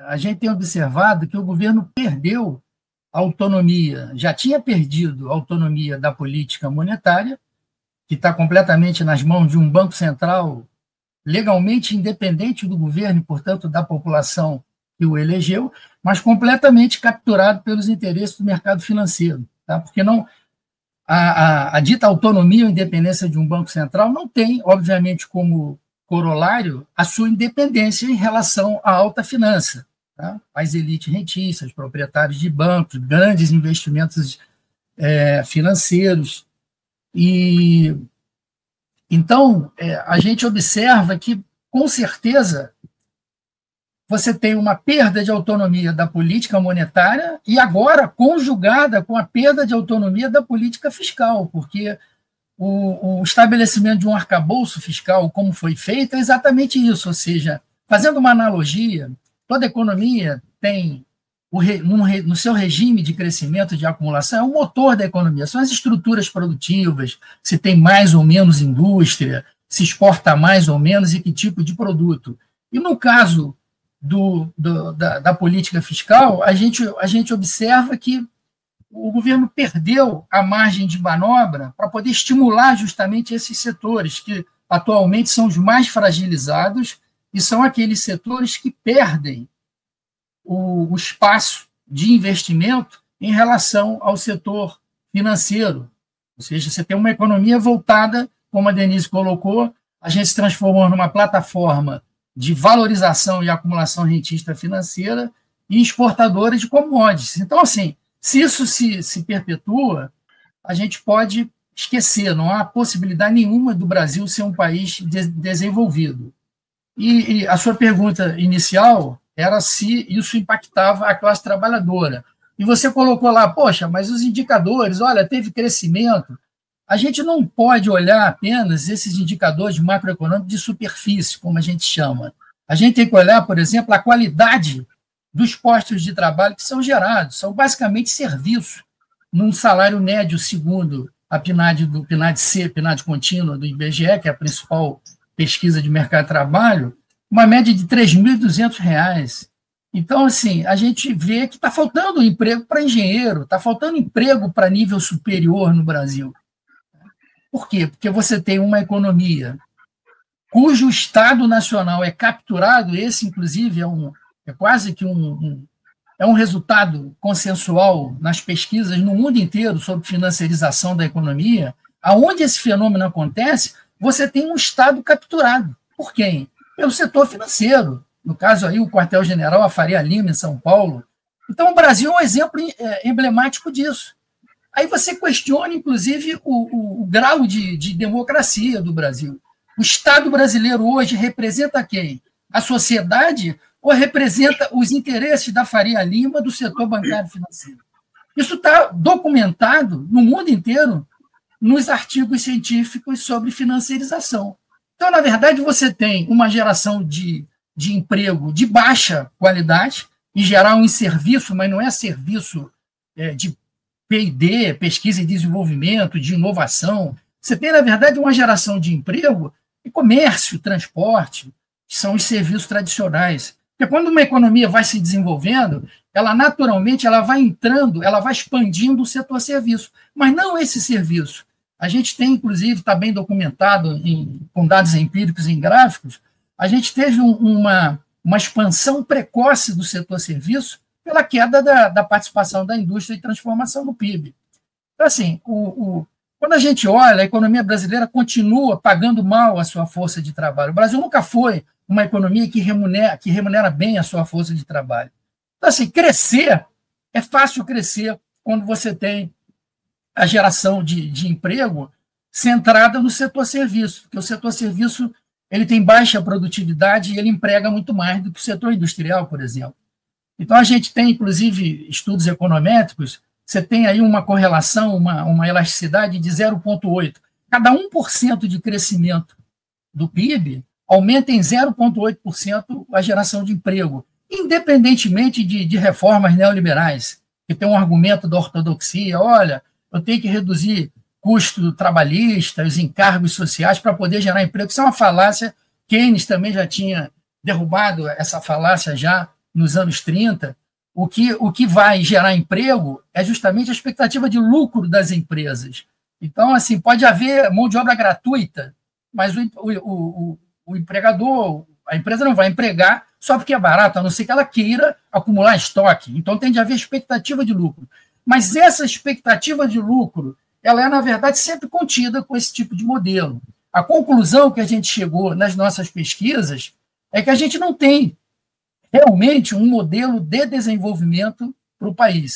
A gente tem observado que o governo perdeu a autonomia, já tinha perdido a autonomia da política monetária, que está completamente nas mãos de um Banco Central legalmente independente do governo e, portanto, da população que o elegeu, mas completamente capturado pelos interesses do mercado financeiro. Tá? Porque não, a dita autonomia ou independência de um Banco Central não tem, obviamente, como corolário a sua independência em relação à alta finança. Tá? As elites rentistas, proprietários de bancos, grandes investimentos financeiros. E então, a gente observa que, com certeza, você tem uma perda de autonomia da política monetária e agora conjugada com a perda de autonomia da política fiscal, porque o estabelecimento de um arcabouço fiscal, como foi feito, é exatamente isso, ou seja, fazendo uma analogia, toda economia tem, no seu regime de crescimento e de acumulação, é o motor da economia, são as estruturas produtivas, se tem mais ou menos indústria, se exporta mais ou menos e que tipo de produto. E no caso da política fiscal, a gente observa que o governo perdeu a margem de manobra para poder estimular justamente esses setores, que atualmente são os mais fragilizados e são aqueles setores que perdem o espaço de investimento em relação ao setor financeiro. Ou seja, você tem uma economia voltada, como a Denise colocou, a gente se transformou numa plataforma de valorização e acumulação rentista financeira e exportadora de commodities. Então, assim, se isso se perpetua, a gente pode esquecer, não há possibilidade nenhuma do Brasil ser um país desenvolvido. E a sua pergunta inicial era se isso impactava a classe trabalhadora. E você colocou lá, poxa, mas os indicadores, olha, teve crescimento. A gente não pode olhar apenas esses indicadores macroeconômicos de superfície, como a gente chama. A gente tem que olhar, por exemplo, a qualidade dos postos de trabalho que são gerados. São basicamente serviços. Num salário médio, segundo a PNAD do PNAD-C, PNAD contínua do IBGE, que é a principal pesquisa de mercado de trabalho, uma média de R$ 3.200. Então, assim, a gente vê que está faltando emprego para engenheiro, está faltando emprego para nível superior no Brasil. Por quê? Porque você tem uma economia cujo Estado Nacional é capturado, esse, inclusive, é quase que um resultado consensual nas pesquisas no mundo inteiro sobre financiarização da economia. Aonde esse fenômeno acontece, você tem um Estado capturado. Por quem? Pelo setor financeiro. No caso aí, o quartel-general, a Faria Lima, em São Paulo. Então, o Brasil é um exemplo emblemático disso. Aí você questiona, inclusive, o grau de democracia do Brasil. O Estado brasileiro hoje representa quem? A sociedade ou representa os interesses da Faria Lima do setor bancário financeiro? Isso está documentado no mundo inteiro nos artigos científicos sobre financiarização. Então, na verdade, você tem uma geração de emprego de baixa qualidade, em geral em serviço, mas não é serviço de P&D, pesquisa e desenvolvimento, de inovação. Você tem, na verdade, uma geração de emprego em comércio, transporte, que são os serviços tradicionais. Porque quando uma economia vai se desenvolvendo, ela naturalmente ela vai entrando, ela vai expandindo o setor serviço, mas não esse serviço. A gente tem, inclusive, está bem documentado com dados empíricos em gráficos, a gente teve uma expansão precoce do setor serviço pela queda da participação da indústria e transformação no PIB. Então, assim, quando a gente olha, a economia brasileira continua pagando mal a sua força de trabalho. O Brasil nunca foi uma economia que remunera bem a sua força de trabalho. Então, assim, crescer, é fácil crescer quando você tem a geração de emprego centrada no setor serviço, porque o setor serviço ele tem baixa produtividade e ele emprega muito mais do que o setor industrial, por exemplo. Então, a gente tem, inclusive, estudos econométricos, você tem aí uma correlação, uma elasticidade de 0,8. Cada 1% de crescimento do PIB aumenta em 0,8% a geração de emprego, independentemente de reformas neoliberais, que tem um argumento da ortodoxia, olha, eu tenho que reduzir custo trabalhista, os encargos sociais para poder gerar emprego. Isso é uma falácia. Keynes também já tinha derrubado essa falácia já nos anos 30, o que vai gerar emprego é justamente a expectativa de lucro das empresas. Então, assim, pode haver mão de obra gratuita, mas o empregador, a empresa não vai empregar só porque é barato, a não ser que ela queira acumular estoque. Então, tem de haver expectativa de lucro. Mas essa expectativa de lucro, ela é, na verdade, sempre contida com esse tipo de modelo. A conclusão que a gente chegou nas nossas pesquisas é que a gente não tem realmente um modelo de desenvolvimento para o país.